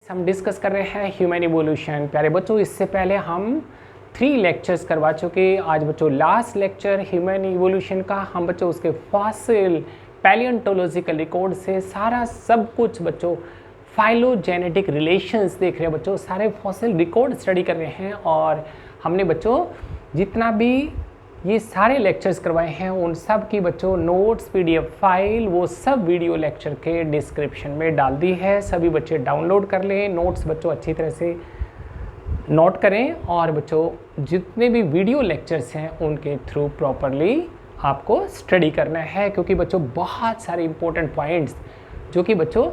हम डिस्कस कर रहे हैं ह्यूमन इवोल्यूशन। प्यारे बच्चों, इससे पहले हम 3 लेक्चर्स करवा चुके। आज बच्चों लास्ट लेक्चर ह्यूमन इवोल्यूशन का। हम बच्चों उसके फॉसिल पैलियोंटोलॉजिकल रिकॉर्ड से सारा सब कुछ बच्चों फाइलोजेनेटिक रिलेशंस देख रहे हैं। बच्चों सारे फॉसिल रिकॉर्ड स्टडी कर रहे हैं और हमने बच्चों जितना भी ये सारे लेक्चर्स करवाए हैं उन सब की बच्चों नोट्स पीडीएफ फाइल वो सब वीडियो लेक्चर के डिस्क्रिप्शन में डाल दी है। सभी बच्चे डाउनलोड कर लें। नोट्स बच्चों अच्छी तरह से नोट करें और बच्चों जितने भी वीडियो लेक्चर्स हैं उनके थ्रू प्रॉपरली आपको स्टडी करना है, क्योंकि बच्चों बहुत सारे इंपॉर्टेंट पॉइंट्स जो कि बच्चों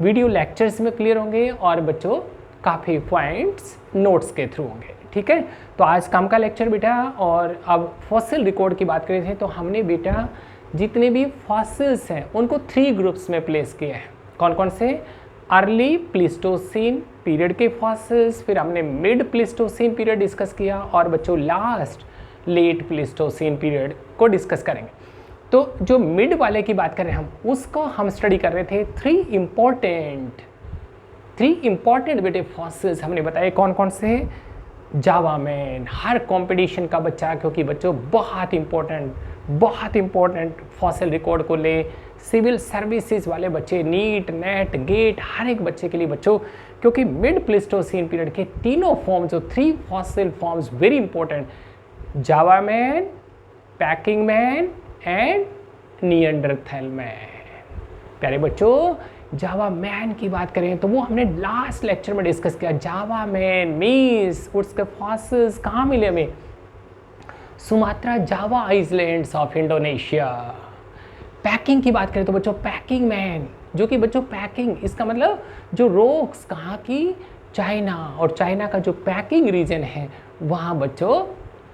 वीडियो लेक्चर्स में क्लियर होंगे और बच्चों काफ़ी पॉइंट्स नोट्स के थ्रू होंगे। ठीक है, तो आज काम का लेक्चर बेटा। और अब फॉसिल रिकॉर्ड की बात करें थे तो हमने बेटा जितने भी फॉसिल्स हैं उनको 3 ग्रुप्स में प्लेस किए हैं। कौन कौन से? अर्ली प्लीस्टोसीन पीरियड के फॉसिल्स, फिर हमने मिड प्लीस्टोसीन पीरियड डिस्कस किया और बच्चों लास्ट लेट प्लीस्टोसीन पीरियड को डिस्कस करेंगे। तो जो मिड वाले की बात करें हम उसको हम स्टडी कर रहे थे। 3 इम्पॉर्टेंट बेटे फॉसिल्स हमने बताए। कौन कौन से? जावा मैन, हर कंपटीशन का बच्चा, क्योंकि बच्चों बहुत इंपॉर्टेंट फॉसिल रिकॉर्ड को ले, सिविल सर्विसेज वाले बच्चे, नीट नेट गेट, हर एक बच्चे के लिए बच्चों, क्योंकि मिड प्लीस्टोसीन पीरियड के तीनों फॉर्म्स जो 3 fossil forms very important, Java man, packing man and Neanderthal man. प्यारे बच्चों, जावा मैन की बात करें तो वो हमने लास्ट लेक्चर में डिस्कस किया। जावा मैन मीन्स उसके फॉसिल्स कहाँ मिले हमें? Sumatra Java islands of Indonesia. Packing की बात करें तो बच्चों पैकिंग मैन, जो कि बच्चों पैकिंग इसका मतलब जो रॉक्स कहाँ की? चाइना, और चाइना का जो पैकिंग रीजन है वहाँ बच्चों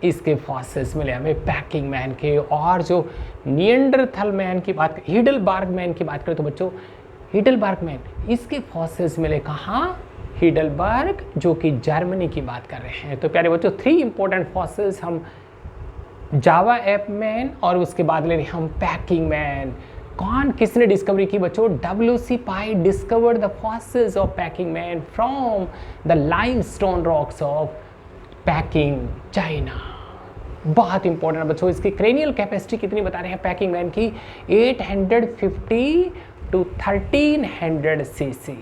इसके फॉसिल्स मिले हमें पैकिंग मैन के। और जो निएंडरथल मैन की बात, हिडलबर्ग मैन की बात करें तो बच्चों हिडलबर्ग मैन, इसके फॉसिल्स मिले कहाँ? हिडलबर्ग, जो कि जर्मनी की बात कर रहे हैं। तो प्यारे बच्चों 3 इंपॉर्टेंट फॉसिल्स हम जावा एप मैन और उसके बाद ले रहे हम पैकिंग मैन। कौन किसने डिस्कवरी की बच्चों? WC pi discovered the fossils of packing man from the limestone rocks of packing China. बहुत इंपॉर्टेंट बच्चों। इसकी क्रेनियल कैपेसिटी कितनी बता रहे हैं पैकिंग मैन की? 850 to 1300 cc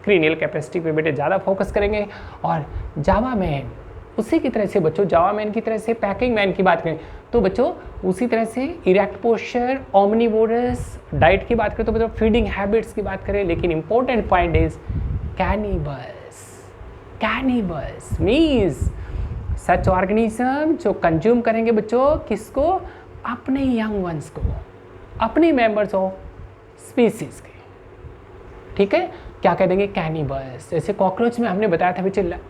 क्रेनियल कैपेसिटी पे बेटे ज़्यादा फोकस करेंगे। और जावा मैन उसी की तरह से बच्चों, जावा मैन की तरह से पैकिंग मैन की बात करें तो बच्चों उसी तरह से इरेक्ट पोस्चर, ओमनिवोरस डाइट की बात करें तो बच्चों फीडिंग हैबिट्स की बात करें। लेकिन important point is cannibals means such organism जो कंज्यूम करेंगे बच्चों किसको? अपने यंग वंस को, अपने मेंबर्स ऑफ स्पीसीज के। ठीक है, क्या कह देंगे? कैनिबल्स। जैसे कॉकरोच में हमने बताया था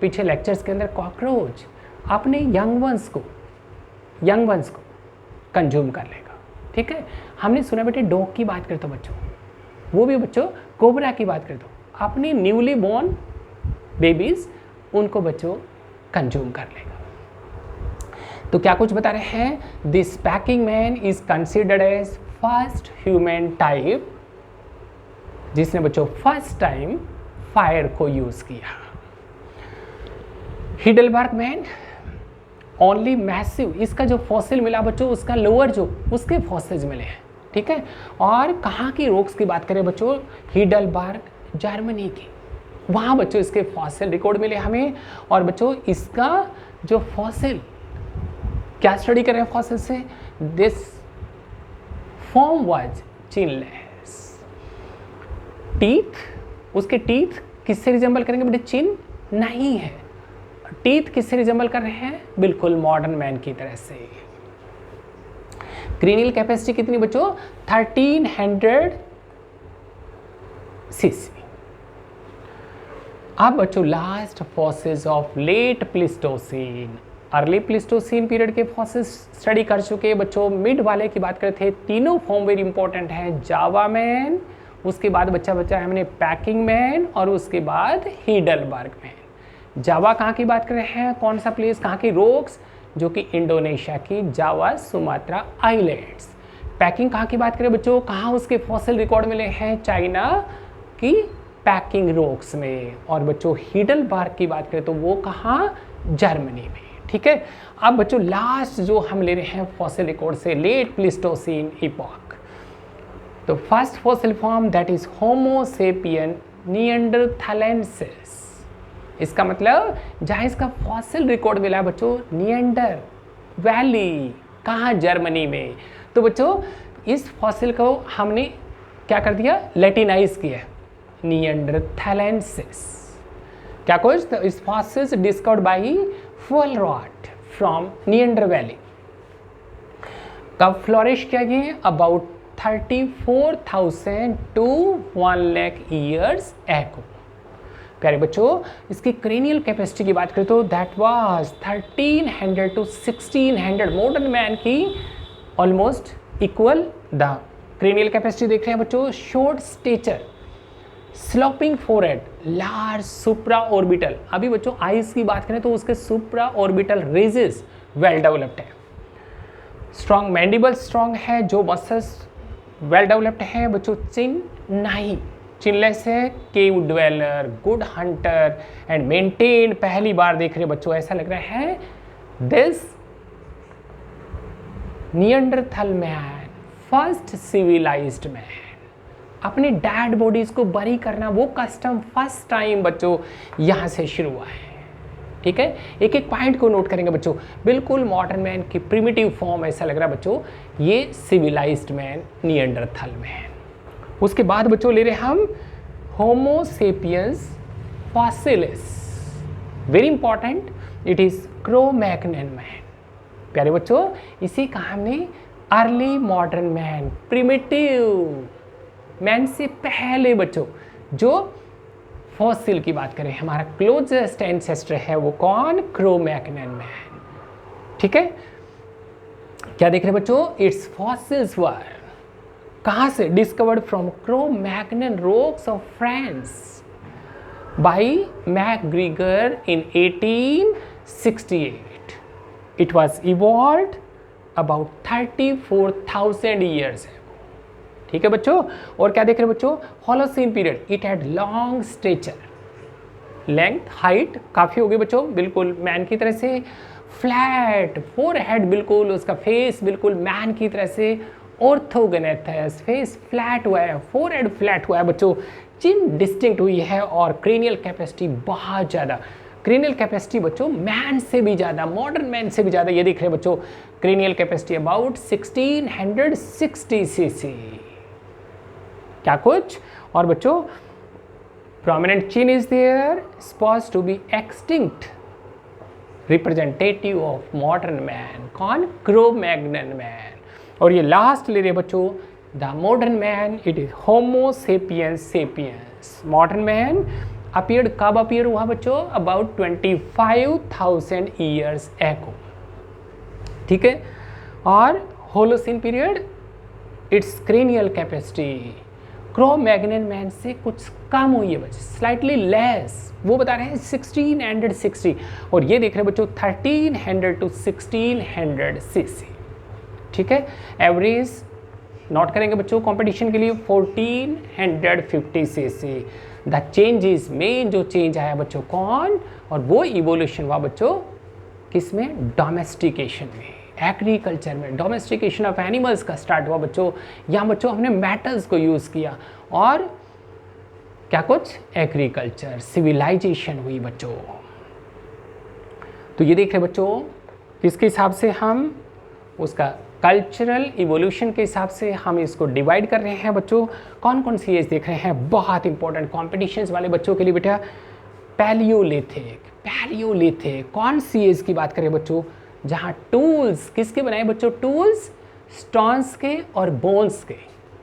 पीछे लेक्चर्स के अंदर, कॉकरोच अपने यंग वंस को कंज्यूम कर लेगा। ठीक है, हमने सुना बेटे डॉग की बात करें तो बच्चों, वो भी बच्चों कोबरा की बात करें तो अपने न्यूली बोर्न बेबीज उनको बच्चों कंज्यूम कर लेगा। तो क्या कुछ बता रहे हैं? This Peking man is considered as first human type जिसने बच्चों फर्स्ट टाइम फायर को यूज किया। हिडलबर्ग मैन ओनली मैसिव, इसका जो फॉसिल मिला बच्चों उसका लोअर जो उसके फॉसिल्स मिले हैं। ठीक है, और कहाँ की रॉक्स की बात करें बच्चों? हिडलबर्ग जर्मनी की, वहाँ बच्चों इसके फॉसिल रिकॉर्ड मिले हमें। और बच्चों इसका जो फॉसिल क्या स्टडी कर रहे हैं फॉसिल से? This form was chinless. Teeth, उसके टीथ किससे रिजेंबल करेंगे बेटे? चिन नहीं है। टीथ किससे रिजेंबल कर रहे हैं? बिल्कुल मॉडर्न मैन की तरह से। क्रेनियल कैपेसिटी कितनी बच्चों? 1300 cc। अब बच्चों last fossils of late Pleistocene, early Pleistocene period के फॉसिल्स स्टडी कर चुके बच्चों। मिड वाले की बात करते थे, तीनों फॉर्म वेरी इंपॉर्टेंट है। जावा मैन, उसके बाद बच्चा हमने पैकिंग मैन और उसके बाद हिडलबर्ग मैन। जावा कहाँ की बात कर रहे हैं? कौन सा प्लेस, कहाँ की रॉक्स? जो कि इंडोनेशिया की जावा सुमात्रा आइलैंड्स। पैकिंग कहाँ की बात करें बच्चों? कहाँ उसके फॉसिल रिकॉर्ड मिले हैं? चाइना की पैकिंग रॉक्स में। और बच्चों हीडलबर्ग की बात करें तो वो कहाँ, जर्मनी में। ठीक है, अब बच्चों लास्ट जो हम ले रहे हैं फॉसिल रिकॉर्ड से, लेट प्लीस्टोसीन इपॉक। तो first fossil form that is Homo sapien neanderthalensis. इसका मतलब जहाँ इसका फॉसिल रिकॉर्ड मिला बच्चों, निएंडर वैली, कहाँ, जर्मनी में। तो बच्चों इस फॉसिल को हमने क्या कर दिया, लैटिनाइज किया, निएंडरथैलेंसिस। क्या कुछ, तो इस fossils discovered by Fuhlrott from Neander valley. कब फ्लोरिश किया गया, about 34,000 to 1 lakh years ago. प्यारे बच्चों इसकी क्रेनियल कैपेसिटी की बात करें तो that was 1300 to 1600 modern man की almost equal. The cranial capacity देख रहे हैं बच्चों, short stature, sloping forehead, large supraorbital. अभी बच्चों आइज की बात करें तो उसके supraorbital ridges well developed है, स्ट्रॉन्ग मैंडिबल स्ट्रॉन्ग है, जो मसल्स वेल डेवलप्ड है बच्चों। चिन नहीं, चिनलेस है, cave dweller, good hunter and maintain. पहली बार देख रहे बच्चों, ऐसा लग रहा है this Neanderthal man first civilised man. अपने डेड बॉडीज को बरी करना, वो कस्टम फर्स्ट टाइम बच्चों यहाँ से शुरू हुआ है। ठीक है, एक एक पॉइंट को नोट करेंगे बच्चों। बिल्कुल मॉडर्न मैन की प्रिमिटिव फॉर्म ऐसा लग रहा है बच्चों, ये सिविलाइज्ड मैन, निएंडरथल मैन। उसके बाद बच्चों ले रहे हम Homo sapiens fossils, very important, it is Cro-Magnon man. प्यारे बच्चों इसी का हमने early modern man, primitive man से पहले बच्चों जो फॉसिल की बात करें, हमारा क्लोजेस्ट एंसेस्टर है वो कौन, क्रो-मैग्नन मैन। ठीक है, क्या देख रहे हैं बच्चों, इट्स फॉसिल्स वर कहाँ से, discovered from Cro-Magnon rocks of France by McGregor in 1868। It was evolved about 34,000 years है। ठीक है बच्चों, और क्या देख रहे हैं बच्चों, Holocene period, it had long stature, length height काफ़ी होगी बच्चों, बिल्कुल मैन की तरह से, फ्लैट फोरहेड, बिल्कुल उसका फेस बिल्कुल मैन की तरह से ऑर्थोगोनेथस, फेस फ्लैट हुआ है, फोरहेड फ्लैट हुआ है बच्चों, चिन डिस्टिंक्ट हुई है, और क्रेनियल कैपेसिटी बहुत ज़्यादा, क्रेनियल कैपेसिटी बच्चों मैन से भी ज़्यादा, मॉडर्न मैन से भी ज़्यादा। ये दिख रहे हैं बच्चों, क्रेनियल कैपेसिटी अबाउट 1660 सीसी। क्या कुछ, और बच्चों prominent chin is there, supposed to be extinct, representative of modern man, कौन, क्रो-मैग्नन मैन। और ये लास्ट ले रहे बच्चों, the modern man, it is Homo sapiens sapiens. Modern man appeared, कब अपीयर हुआ बच्चों, अबाउट 25,000 ईयर्स एगो। ठीक है, और Holocene period, it's cranial capacity Cro-Magnon man से कुछ कम हुई है बच्चों, स्लाइटली लेस, वो बता रहे हैं 1660, और ये देख रहे हैं बच्चों 1300 to 1600 सीसी। ठीक है, एवरेज नोट करेंगे बच्चों कंपटीशन के लिए 1450 सीसी। द चेंजेस, मेन जो चेंज आया बच्चों कौन, और वो इवोल्यूशन हुआ बच्चों किसमें, डोमेस्टिकेशन में, एग्रीकल्चर में, डोमेस्टिकेशन ऑफ एनिमल्स का स्टार्ट हुआ बच्चों। यहाँ बच्चों हमने मेटल्स को यूज़ किया, और क्या कुछ, एग्रीकल्चर, सिविलाइजेशन हुई बच्चों। तो ये देख रहे बच्चों, किसके हिसाब से हम उसका कल्चरल इवोल्यूशन के हिसाब से हम इसको डिवाइड कर रहे हैं बच्चों। कौन कौन सी एज देख रहे हैं, बहुत इंपॉर्टेंट कॉम्पिटिशन्स वाले बच्चों के लिए बेटा, पैलियोलिथिक, पैलियोलिथिक। कौन सी एज की बात करें बच्चों, जहाँ टूल्स किसके बनाए बच्चों, टूल्स स्टोन्स के और बोन्स के,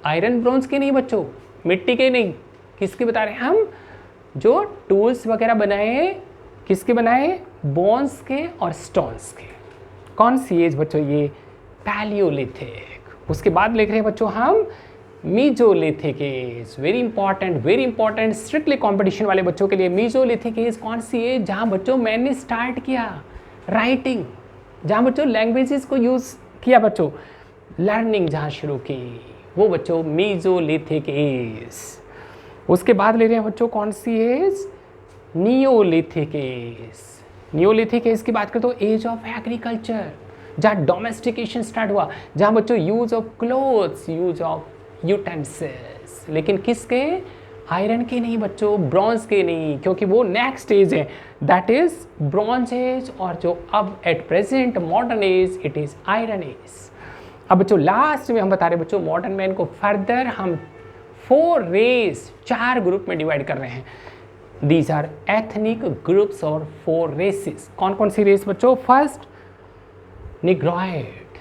आयरन ब्रोंज के नहीं बच्चों, मिट्टी के नहीं, किसके बता रहे हैं हम, जो टूल्स वगैरह बनाए, किसके बनाए, बोन्स के और स्टोन्स के। कौन सी एज बच्चों, ये पैलियोलिथिक। उसके बाद लिख रहे हैं बच्चों हम Mesolithic age, very important, strictly competition वाले बच्चों के लिए। मीजोलिथिक एज कौन सी एज, जहाँ बच्चों मैंने स्टार्ट किया राइटिंग, जहाँ बच्चों लैंग्वेजेस को यूज़ किया बच्चों, लर्निंग जहाँ शुरू की, वो बच्चों मीजोलिथिक एज। उसके बाद ले रहे हैं बच्चों कौन सी age, Neolithic age. Neolithic age की बात करें तो एज ऑफ एग्रीकल्चर, जहाँ डोमेस्टिकेशन स्टार्ट हुआ, जहाँ बच्चों use of clothes, use of utensils, लेकिन किसके, आयरन के नहीं बच्चों, ब्रॉन्ज के नहीं, क्योंकि वो नेक्स्ट एज है, दैट इज ब्रॉन्ज एज। और जो अब at present modern age, it is iron age. अब बच्चों लास्ट में हम बता रहे बच्चों मॉडर्न मैन को फर्दर हम 4 रेस, 4 ग्रुप में डिवाइड कर रहे हैं। दीज आर एथनिक ग्रुप्स और 4 रेसेस। कौन कौन सी रेस बच्चों, फर्स्ट निग्रॉइड,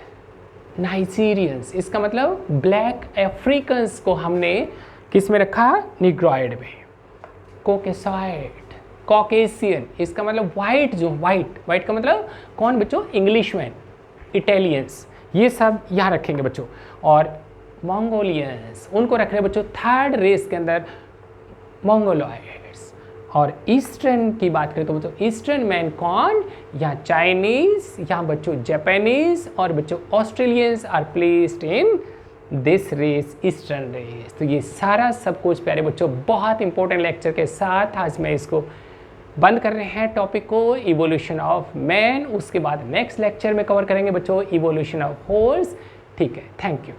नाइजीरियंस, इसका मतलब ब्लैक अफ्रीकन्स को हमने किस में रखा, निग्रॉइड में। कोकेसॉइड, कॉकेशियन, इसका मतलब वाइट, जो वाइट का मतलब कौन बच्चों, इंग्लिश मैन, इटालियंस, ये सब यहाँ रखेंगे बच्चों। और मंगोलियंस, उनको रख रहे हैं बच्चों 3rd रेस के अंदर, मंगोलॉइड्स। और ईस्टर्न की बात करें तो बच्चों ईस्टर्न मैन कौन, या चाइनीज, यहाँ बच्चों जापानीज, और बच्चों Australians are placed in this race, eastern race. तो ये सारा सब कुछ प्यारे बच्चों बहुत इंपॉर्टेंट लेक्चर के साथ आज मैं इसको बंद कर रहे हैं टॉपिक को, इवोल्यूशन ऑफ मैन। उसके बाद नेक्स्ट लेक्चर में कवर करेंगे बच्चों इवोल्यूशन ऑफ हॉर्स। ठीक है, थैंक यू।